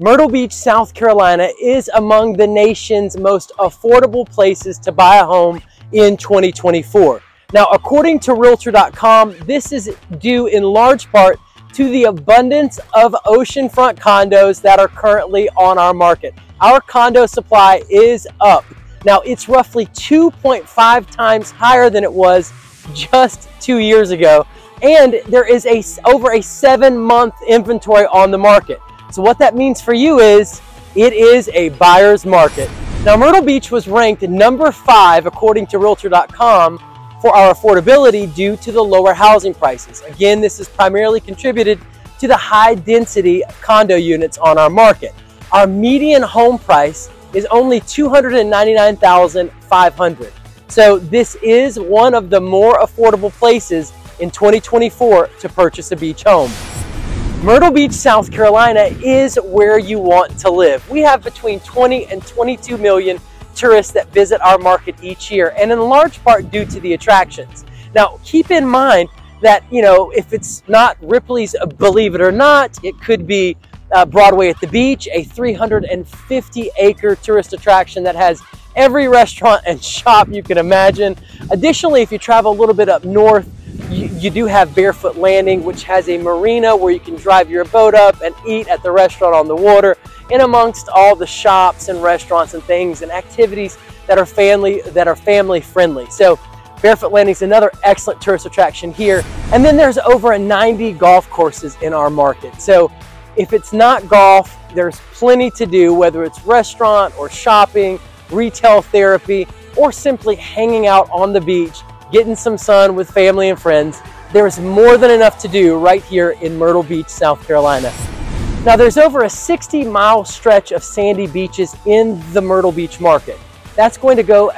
Myrtle Beach, South Carolina is among the nation's most affordable places to buy a home in 2024. Now, according to Realtor.com, this is due in large part to the abundance of oceanfront condos that are currently on our market. Our condo supply is up. Now, it's roughly 2.5 times higher than it was just 2 years ago, and there is over a 7-month inventory on the market. So what that means for you is it is a buyer's market. Now, Myrtle Beach was ranked number 5 according to Realtor.com for our affordability due to the lower housing prices. Again, this is primarily contributed to the high density condo units on our market. Our median home price is only $299,500. So this is one of the more affordable places in 2024 to purchase a beach home. Myrtle Beach, South Carolina is where you want to live. We have between 20 and 22 million tourists that visit our market each year, and in large part due to the attractions. Now, keep in mind that, if it's not Ripley's Believe It or Not, it could be Broadway at the Beach, a 350-acre tourist attraction that has every restaurant and shop you can imagine. Additionally, if you travel a little bit up north, you do have Barefoot Landing, which has a marina where you can drive your boat up and eat at the restaurant on the water, in amongst all the shops and restaurants and things and activities that are family friendly. So Barefoot Landing is another excellent tourist attraction here. And then there's over 90 golf courses in our market. So if it's not golf, there's plenty to do, whether it's restaurant or shopping, retail therapy, or simply hanging out on the beach, getting some sun with family and friends. There's more than enough to do right here in Myrtle Beach, South Carolina. Now, there's over a 60-mile stretch of sandy beaches in the Myrtle Beach market. That's going to go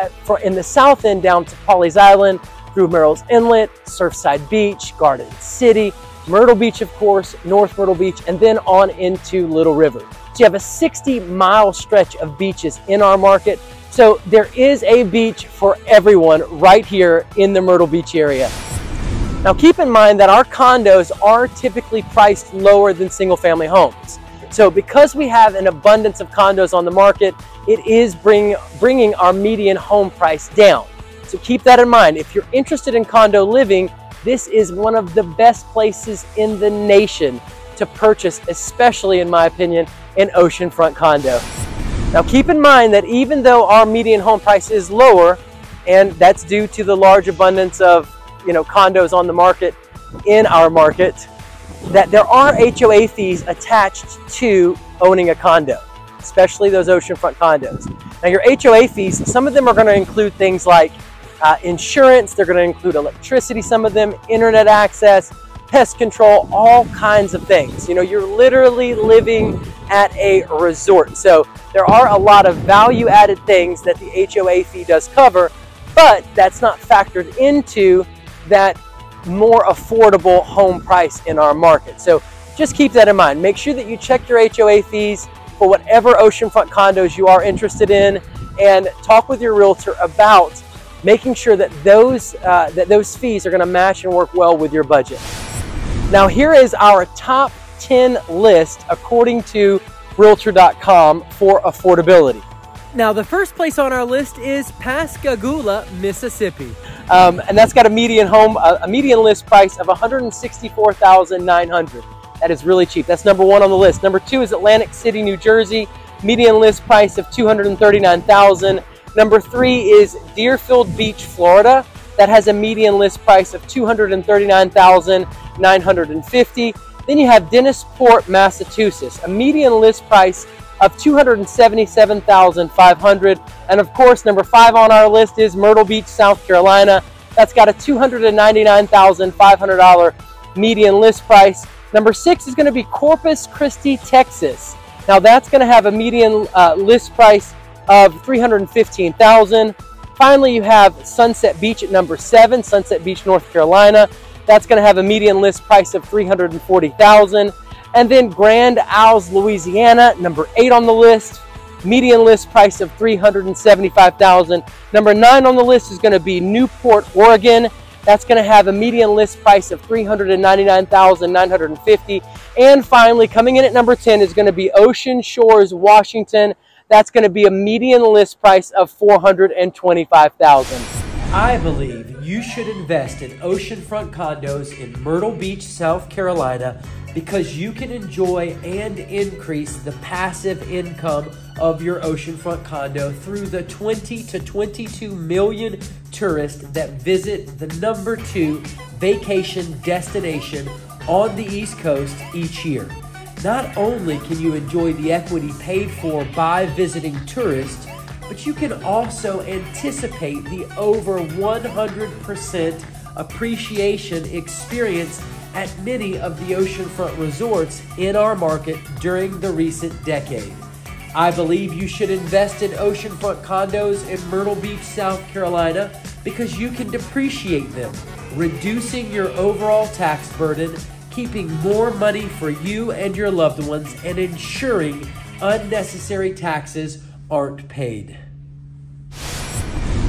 in the south end down to Pawleys Island, through Merrill's Inlet, Surfside Beach, Garden City, Myrtle Beach, of course, North Myrtle Beach, and then on into Little River. So you have a 60-mile stretch of beaches in our market. So there is a beach for everyone right here in the Myrtle Beach area. Now, keep in mind that our condos are typically priced lower than single-family homes. So because we have an abundance of condos on the market, it is bringing our median home price down. So keep that in mind. If you're interested in condo living, this is one of the best places in the nation to purchase, especially in my opinion, an oceanfront condo. Now, keep in mind that even though our median home price is lower, and that's due to the large abundance of condos on the market in our market, that there are HOA fees attached to owning a condo, especially those oceanfront condos. Now, your HOA fees, some of them are going to include things like insurance, they're going to include electricity, some of them, internet access, pest control, all kinds of things. You're literally living at a resort. So there are a lot of value-added things that the HOA fee does cover, but that's not factored into that more affordable home price in our market. So just keep that in mind. Make sure that you check your HOA fees for whatever oceanfront condos you are interested in, and talk with your realtor about making sure that those fees are going to match and work well with your budget. Now, here is our top 10 list according to Realtor.com for affordability. Now, the first place on our list is Pascagoula, Mississippi. And that's got a median list price of $164,900. That is really cheap. That's number 1 on the list. Number 2 is Atlantic City, New Jersey. Median list price of $239,000. Number 3 is Deerfield Beach, Florida. That has a median list price of $239,950. Then you have Dennisport, Massachusetts, a median list price of $277,500. And of course, number 5 on our list is Myrtle Beach, South Carolina. That's got a $299,500 median list price. Number 6 is going to be Corpus Christi, Texas. Now that's going to have a median list price of $315,000. Finally, you have Sunset Beach at number 7, Sunset Beach, North Carolina. That's going to have a median list price of $340,000. And then Grand Isles, Louisiana, number 8 on the list, median list price of $375,000. Number 9 on the list is going to be Newport, Oregon. That's going to have a median list price of $399,950. And finally, coming in at number 10 is going to be Ocean Shores, Washington. That's going to be a median list price of $425,000. I believe you should invest in oceanfront condos in Myrtle Beach, South Carolina, because you can enjoy and increase the passive income of your oceanfront condo through the 20 to 22 million tourists that visit the #2 vacation destination on the East Coast each year. Not only can you enjoy the equity paid for by visiting tourists, but you can also anticipate the over 100% appreciation experience at many of the oceanfront resorts in our market during the recent decade. I believe you should invest in oceanfront condos in Myrtle Beach, South Carolina, because you can depreciate them, reducing your overall tax burden, keeping more money for you and your loved ones, and ensuring unnecessary taxes aren't paid.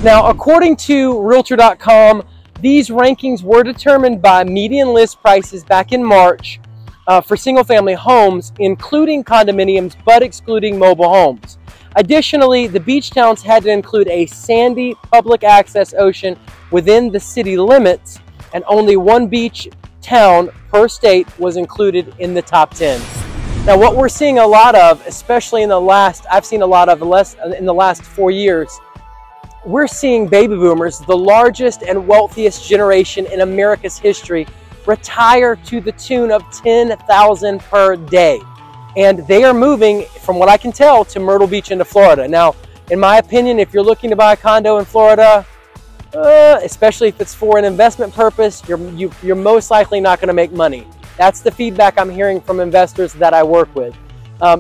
Now, according to Realtor.com, these rankings were determined by median list prices back in March for single-family homes, including condominiums, but excluding mobile homes. Additionally, the beach towns had to include a sandy public access ocean within the city limits, and only one beach town per state was included in the top 10. Now, what we're seeing a lot of, especially in the last 4 years, we're seeing baby boomers, the largest and wealthiest generation in America's history, retire to the tune of $10,000 per day. And they are moving, from what I can tell, to Myrtle Beach into Florida. Now, in my opinion, if you're looking to buy a condo in Florida, especially if it's for an investment purpose, you're most likely not going to make money. That's the feedback I'm hearing from investors that I work with.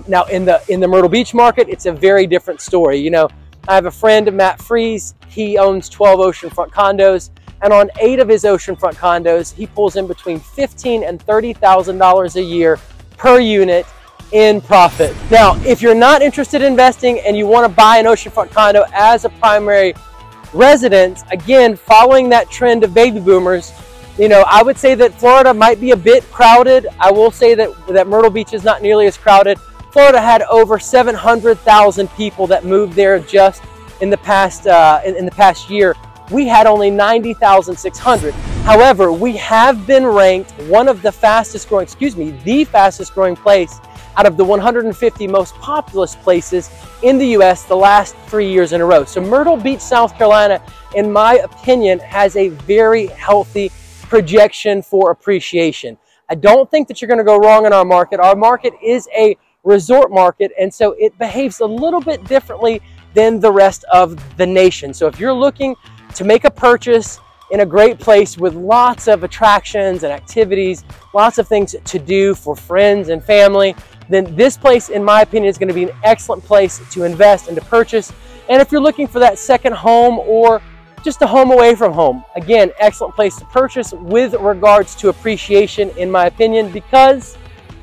Now, in the Myrtle Beach market, it's a very different story. You know, I have a friend, Matt Freeze. He owns 12 oceanfront condos, and on 8 of his oceanfront condos, he pulls in between $15,000 and $30,000 a year per unit in profit. Now, if you're not interested in investing and you want to buy an oceanfront condo as a primary residence, again, following that trend of baby boomers, you know, I would say that Florida might be a bit crowded. I will say that Myrtle Beach is not nearly as crowded. Florida had over 700,000 people that moved there just in the past year. We had only 90,600. However, we have been ranked one of the fastest growing, the fastest growing place out of the 150 most populous places in the U.S. the last 3 years in a row. So Myrtle Beach, South Carolina, in my opinion, has a very healthy projection for appreciation. I don't think that you're going to go wrong in our market. Our market is a resort market, and so it behaves a little bit differently than the rest of the nation. So if you're looking to make a purchase in a great place with lots of attractions and activities, lots of things to do for friends and family, then this place, in my opinion, is going to be an excellent place to invest and to purchase. And if you're looking for that second home or just a home away from home, again, excellent place to purchase with regards to appreciation, in my opinion, because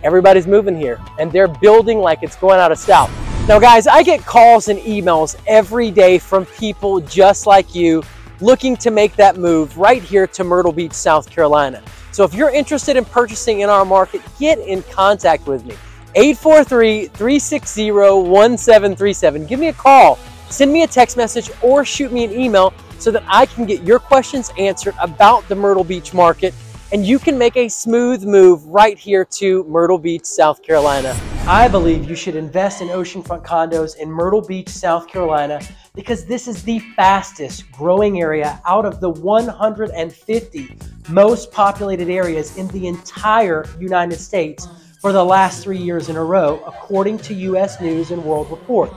everybody's moving here and they're building like it's going out of style. Now, guys, I get calls and emails every day from people just like you looking to make that move right here to Myrtle Beach, South Carolina. So if you're interested in purchasing in our market, get in contact with me. 843-360-1737. Give me a call, send me a text message, or shoot me an email so that I can get your questions answered about the Myrtle Beach market, and you can make a smooth move right here to Myrtle Beach, South Carolina. I believe you should invest in oceanfront condos in Myrtle Beach, South Carolina, because this is the fastest growing area out of the 150 most populated areas in the entire United States for the last 3 years in a row, according to U.S. News and World Report.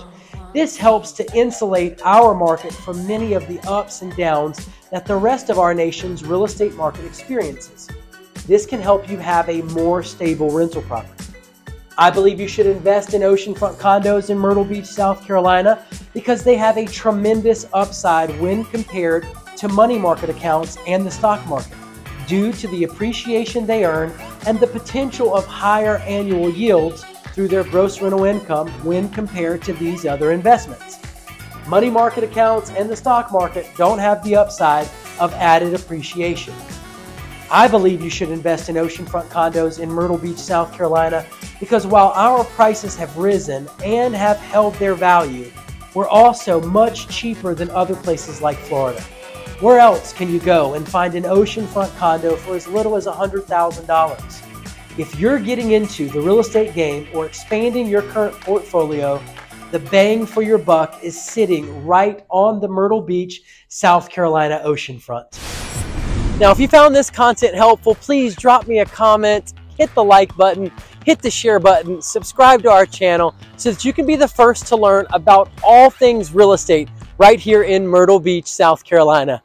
This helps to insulate our market from many of the ups and downs that the rest of our nation's real estate market experiences. This can help you have a more stable rental property. I believe you should invest in oceanfront condos in Myrtle Beach, South Carolina, because they have a tremendous upside when compared to money market accounts and the stock market, due to the appreciation they earn and the potential of higher annual yields through their gross rental income when compared to these other investments. Money market accounts and the stock market don't have the upside of added appreciation. I believe you should invest in oceanfront condos in Myrtle Beach, South Carolina, because while our prices have risen and have held their value, we're also much cheaper than other places like Florida. Where else can you go and find an oceanfront condo for as little as $100,000? If you're getting into the real estate game or expanding your current portfolio, the bang for your buck is sitting right on the Myrtle Beach, South Carolina oceanfront. Now, if you found this content helpful, please drop me a comment, hit the like button, hit the share button, subscribe to our channel so that you can be the first to learn about all things real estate right here in Myrtle Beach, South Carolina.